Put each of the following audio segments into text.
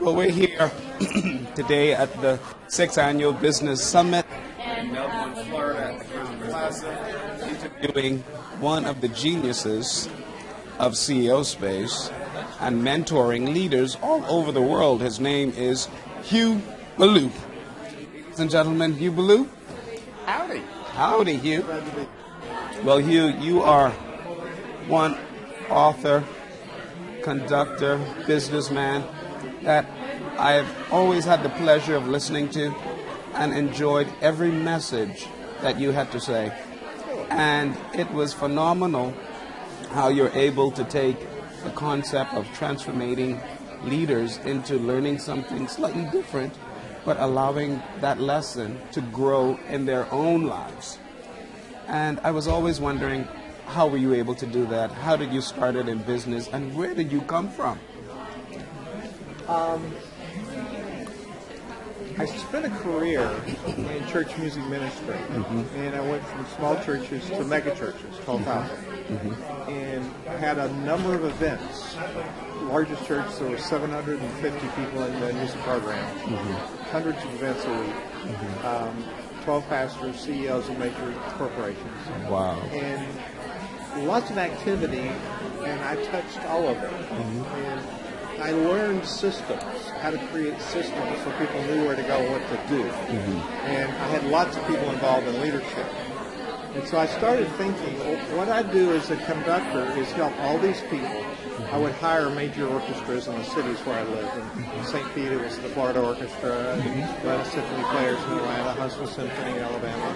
Well, we're here today at the 6th Annual Business Summit in Melbourne, Florida at the Crown Plaza, interviewing one of the geniuses of CEO space and mentoring leaders all over the world. His name is Hugh Ballou. Ladies and gentlemen, Hugh Ballou. Howdy. Howdy, Hugh. Well, Hugh, you are one author, conductor, businessman that I've always had the pleasure of listening to and enjoyed every message that you had to say. And it was phenomenal how you're able to take the concept of transforming leaders into learning something slightly different, but allowing that lesson to grow in their own lives. And I was always wondering, how were you able to do that? How did you start it in business, and where did you come from? I spent a career in church music ministry, and I went from small churches to mega churches, 12,000, and had a number of events. The largest church, there were 750 people in the music program, hundreds of events a week, 12 pastors, CEOs of major corporations. Wow. And lots of activity, and I touched all of it. And I learned systems, how to create systems so people knew where to go and what to do. And I had lots of people involved in leadership. And so I started thinking, well, what I do as a conductor is help all these people. I would hire major orchestras in the cities where I lived. In St. Pete, it was the Florida Orchestra, Atlanta Symphony Players in Atlanta, Huntsville Symphony in Alabama.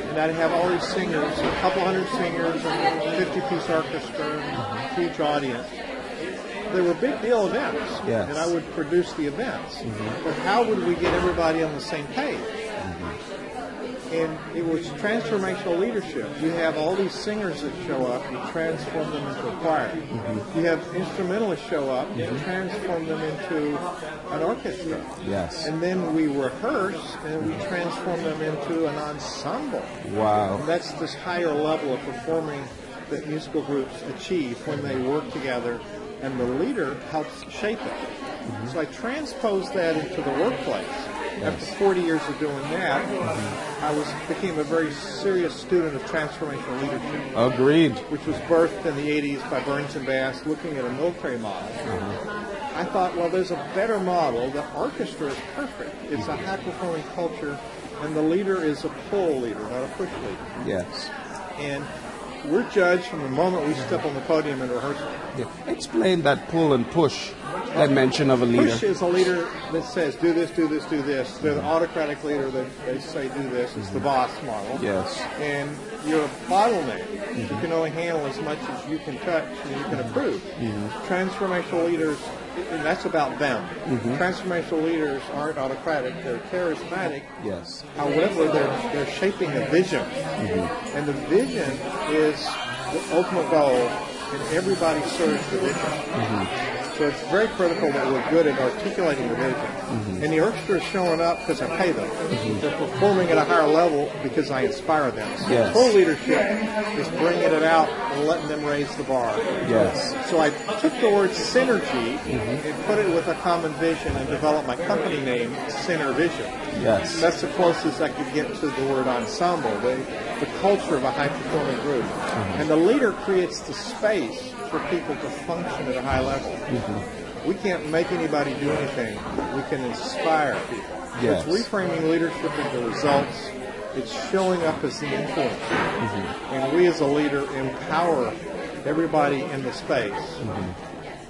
And I'd have all these singers, a couple hundred singers, and a 50-piece orchestra, and a huge audience. They were big deal events, and I would produce the events. But how would we get everybody on the same page? And it was transformational leadership. You have all these singers that show up, you transform them into a choir. You have instrumentalists show up, you transform them into an orchestra. Yes. And then we rehearse, and we transform them into an ensemble. Wow. And that's this higher level of performing that musical groups achieve when they work together, and the leader helps shape it. So I transposed that into the workplace. After 40 years of doing that, I became a very serious student of transformational leadership. Agreed. Which was birthed in the 80s by Burns and Bass, looking at a military model. I thought, well, there's a better model. The orchestra is perfect. It's a high-performing culture, and the leader is a pull leader, not a push leader. Yes. And we're judged from the moment we step on the podium in rehearsal. Yeah. Explain that pull and push dimension of a leader. Push is a leader that says, do this, do this, do this. They're the autocratic leader that they say do this. It's the boss model. Yes. And you're a bottleneck. You can only handle as much as you can touch and you can approve. Transformational leaders, and that's about them. Transformational leaders aren't autocratic. They're charismatic. Yes. However, they're shaping a vision. And the vision is the ultimate goal, and everybody serves the vision. So it's very critical that we're good at articulating the vision. And the orchestra is showing up because I pay them. They're performing at a higher level because I inspire them. So full leadership is bringing it out and letting them raise the bar. Yes. So I took the word synergy and put it with a common vision and developed my company name, SynerVision. Yes. That's the closest I could get to the word ensemble, the culture of a high-performing group. And the leader creates the space for people to function at a high level. We can't make anybody do anything. We can inspire people. Yes. It's reframing leadership into results. It's showing up as the influencer. And we as a leader empower everybody in the space.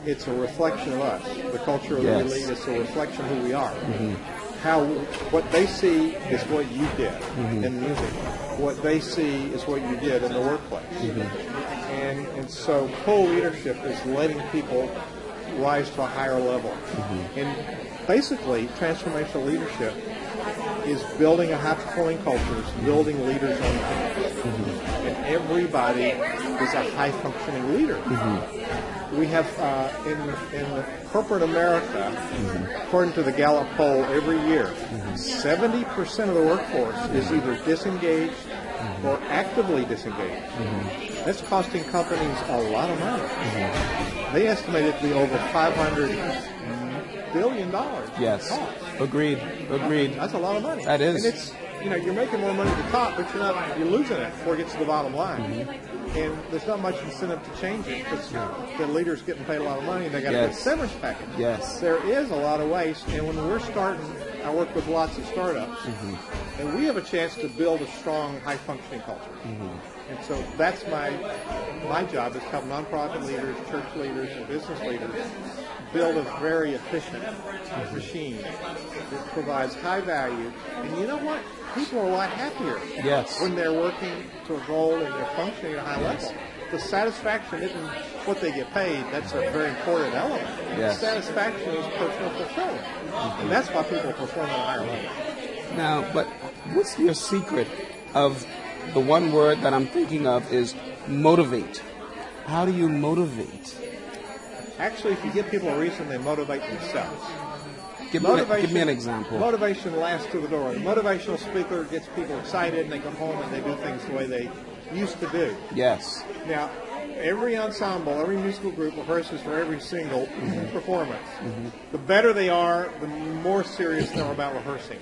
It's a reflection of us. The culture of the elite is a reflection of who we are. What they see is what you did in music. What they see is what you did in the workplace. And so pull leadership is letting people rise to a higher level. And basically, transformational leadership is building a high-performing culture, building leaders on teams. And everybody is a high-functioning leader. We have, in corporate America, according to the Gallup poll every year, 70% of the workforce is either disengaged or actively disengaged. That's costing companies a lot of money. They estimate it to be over $500 billion. Yes. Agreed. That's a lot of money. That is. And it's, you're making more money at the top, but you're losing it before it gets to the bottom line. And there's not much incentive to change it because the leader's getting paid a lot of money and they got to get a severance package. Yes. There is a lot of waste, and when we're starting, I work with lots of startups, and we have a chance to build a strong, high-functioning culture. And so that's my job is to help nonprofit leaders, church leaders, and business leaders build a very efficient machine that provides high value. And you know what? People are a lot happier when they're working to a goal and they're functioning at a high level. The satisfaction isn't what they get paid. That's a very important element. The satisfaction is personal fulfillment. And that's why people perform at a higher level. Now, but what's your secret of the one word that I'm thinking of is motivate? How do you motivate? Actually, if you give people a reason, they motivate themselves. Give me an example. Motivation lasts to the door. The motivational speaker gets people excited, and they come home and they do things the way they used to do. Yes. Now, every ensemble, every musical group rehearses for every single performance. The better they are, the more serious they are about rehearsing.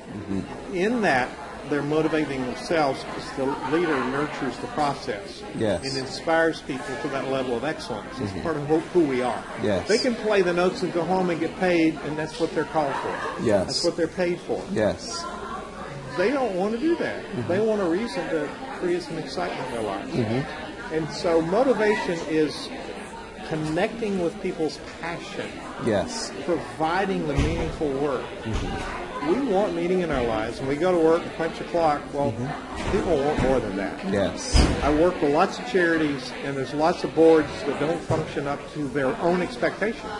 In that, they're motivating themselves because the leader nurtures the process and inspires people to that level of excellence. It's part of who we are. They can play the notes and go home and get paid, and that's what they're called for. That's what they're paid for. They don't want to do that. They want a reason to create some excitement in their lives. And so motivation is connecting with people's passion. Providing the meaningful work. We want meaning in our lives, and we go to work and punch a clock. Well, people want more than that. I work with lots of charities, and there's lots of boards that don't function up to their own expectations.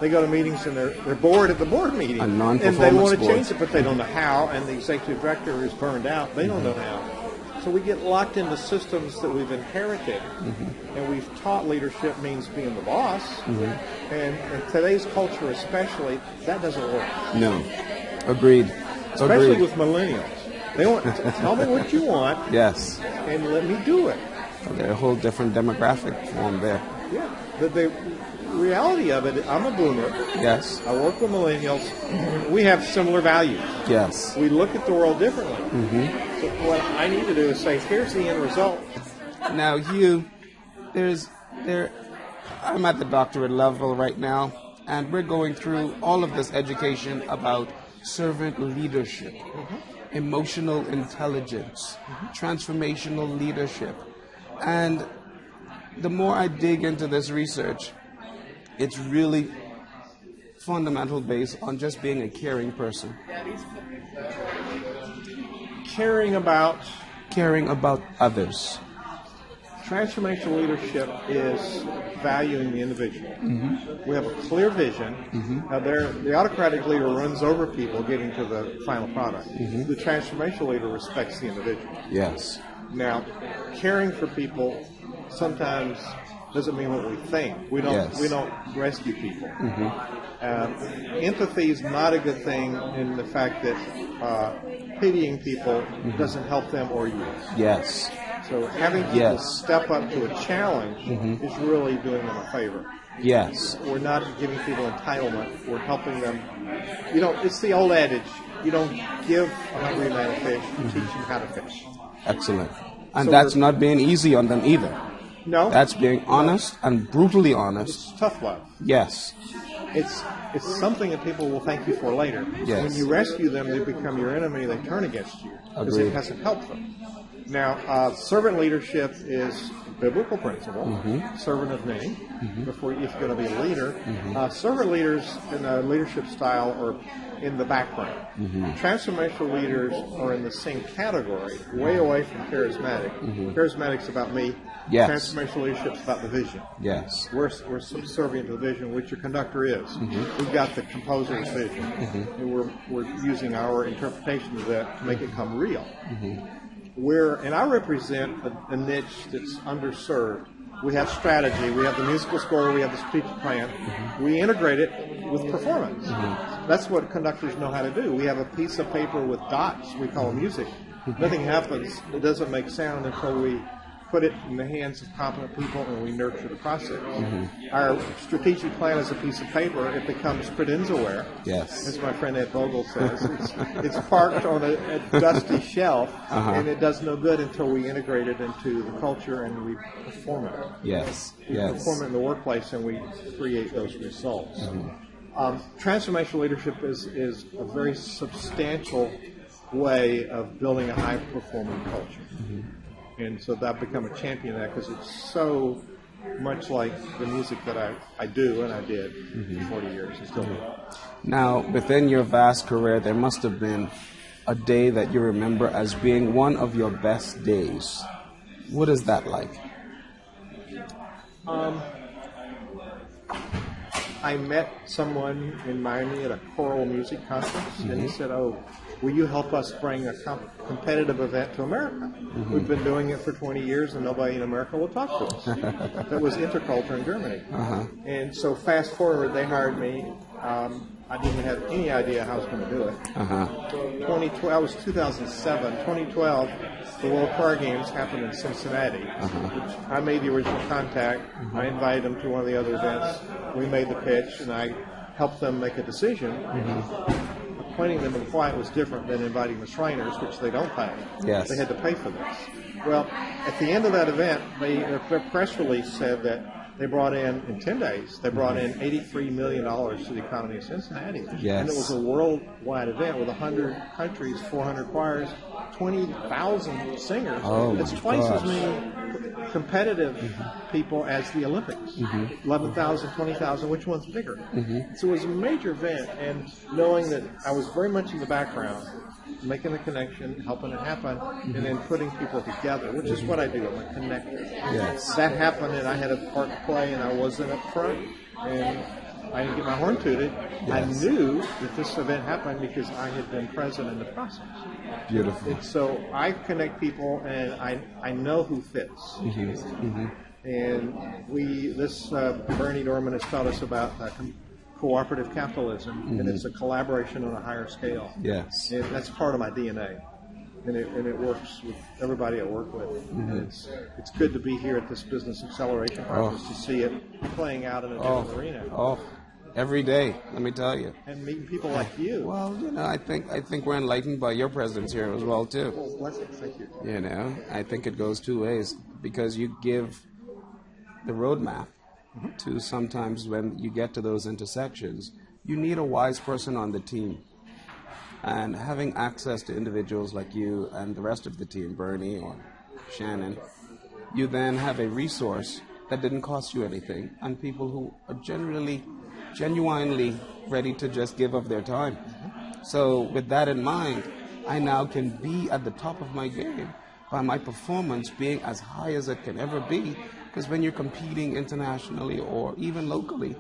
They go to meetings, and they're bored at the board meeting, and they want to change it, but they don't know how, and the executive director is burned out. They don't know how. So we get locked into systems that we've inherited, and we've taught leadership means being the boss, and in today's culture especially, that doesn't work. No. Agreed. Especially with millennials. They want to tell me what you want, and let me do it. They're a whole different demographic form there. The reality of it, I'm a boomer. I work with millennials. We have similar values. We look at the world differently. So what I need to do is say, here's the end result. Now, Hugh, I'm at the doctorate level right now, and we're going through all of this education about servant leadership, emotional intelligence, transformational leadership. And the more I dig into this research, it's really fundamental based on just being a caring person. Caring about others. Transformational leadership is valuing the individual. We have a clear vision. Now the autocratic leader runs over people getting to the final product. The transformational leader respects the individual. Now, caring for people sometimes doesn't mean what we think. We don't rescue people. Empathy is not a good thing in the fact that pitying people doesn't help them or you. So having people step up to a challenge is really doing them a favor. We're not giving people entitlement. We're helping them. It's the old adage, you don't give a hungry man a fish, you teach him how to fish. Excellent. And so that's not being easy on them either. No. That's being honest and brutally honest. It's tough love. It's something that people will thank you for later. When you rescue them, they become your enemy, they turn against you because it hasn't helped them. Now, servant leadership is a biblical principle, servant of many, if you're going to be a leader. Servant leaders in a leadership style are in the background. Transformational leaders are in the same category, way away from charismatic. Charismatic's about me. Transformational leadership's about the vision. We're subservient to the vision, which your conductor is. We've got the composer's vision, and we're using our interpretation of that to make it come real. And I represent a niche that's underserved. We have strategy, we have the musical score, we have the strategic plan. We integrate it with performance. That's what conductors know how to do. We have a piece of paper with dots we call music. Nothing happens, it doesn't make sound until we put it in the hands of competent people, and we nurture the process. Our strategic plan is a piece of paper. It becomes credenzaware. Yes. As my friend Ed Vogel says. It's parked on a dusty shelf, and it does no good until we integrate it into the culture and we perform it. Yes. We perform it in the workplace, and we create those results. Transformational leadership is a very substantial way of building a high-performing culture. And so I've become a champion of that because it's so much like the music that I do and I did for 40 years and still do. Now, within your vast career, there must have been a day that you remember as being one of your best days. What is that like? I met someone in Miami at a choral music conference, and he said, "Oh, will you help us bring a competitive event to America? We've been doing it for 20 years, and nobody in America will talk to us." That was Interculture in Germany. And so fast forward, they hired me. I didn't have any idea how I was going to do it. 2012 was 2007. 2012, the World Choir Games happened in Cincinnati. Which I made the original contact. I invited them to one of the other events. We made the pitch, and I helped them make a decision. Appointing them in the quiet was different than inviting the Shriners, which they don't pay. Yes. They had to pay for this. Well, at the end of that event, their press release said that they brought in 10 days, they brought in $83 million to the economy of Cincinnati. Yes. And it was a worldwide event with 100 countries, 400 choirs, 20,000 singers. Oh, it's twice as many competitive people as the Olympics. 11,000, 20,000, which one's bigger? So it was a major event, and knowing that I was very much in the background, making the connection, helping it happen, and then putting people together, which is what I do. I'm a connector. Yes. That happened, and I had a part to play, and I wasn't up front, and I didn't get my horn tooted. Yes. I knew that this event happened because I had been present in the process. Beautiful. And so I connect people, and I know who fits. And Bernie Dorman has taught us about cooperative capitalism, and it's a collaboration on a higher scale. Yes. And that's part of my DNA. And it works with everybody I work with. And it's good to be here at this Business Acceleration Conference to see it playing out in a different arena. Every day, let me tell you. And meeting people like you. Well, I think we're enlightened by your presence here as well, too. Well, blessings, thank you. I think it goes two ways, because you give the roadmap to sometimes when you get to those intersections, you need a wise person on the team. And having access to individuals like you and the rest of the team, Bernie or Shannon, you then have a resource that didn't cost you anything, and people who are genuinely ready to just give of their time. So with that in mind, I now can be at the top of my game by my performance being as high as it can ever be. Because when you're competing internationally or even locally,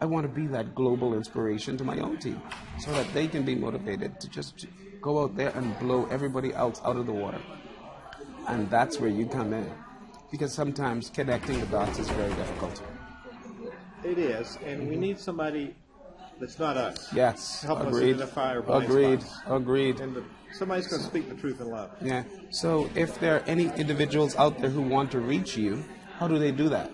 I want to be that global inspiration to my own team so that they can be motivated to just go out there and blow everybody else out of the water. And that's where you come in. Because sometimes connecting the dots is very difficult. It is, and we need somebody that's not us. Yes, to help us agreed. identify our blind spots. Agreed. And somebody's going to speak the truth in love. Yeah. So if there are any individuals out there who want to reach you, how do they do that?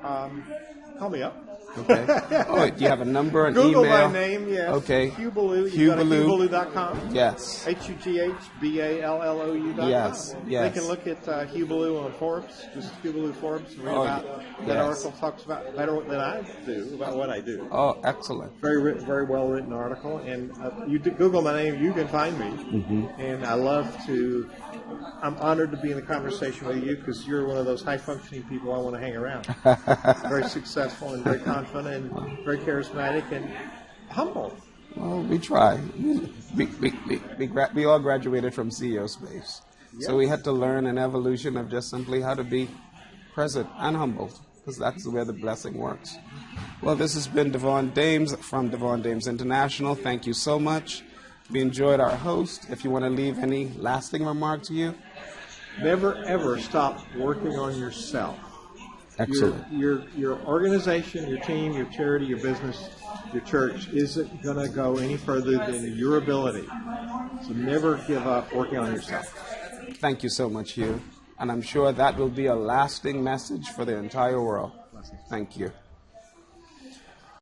Call me up. Okay. Oh, do you have a number, an Google email? my name, yes. Okay. Hugh Ballou. Hugh Ballou. HughBallou.com. Yes. HughBallou.com. Yes. They can look at Hugh Ballou on Forbes, just Hugh Ballou Forbes, and read about that article. Talks about better than I do about what I do. Oh, excellent. Very well written article, and you Google my name, you can find me. And I love to. I'm honored to be in the conversation with you because you're one of those high functioning people I want to hang around. Very successful and very confident and very charismatic and humble. Well, we try. We all graduated from CEO space. Yep. So we had to learn an evolution of just simply how to be present and humbled, because that's where the blessing works. Well, this has been Devon Dames from Devon Dames International. Thank you so much. We enjoyed our host. If you want to leave any lasting remark to you. Never, ever stop working on yourself. Excellent. Your organization, your team, your charity, your business, your church isn't going to go any further than your ability. So never give up working on yourself. Thank you so much, Hugh. And I'm sure that will be a lasting message for the entire world. Thank you.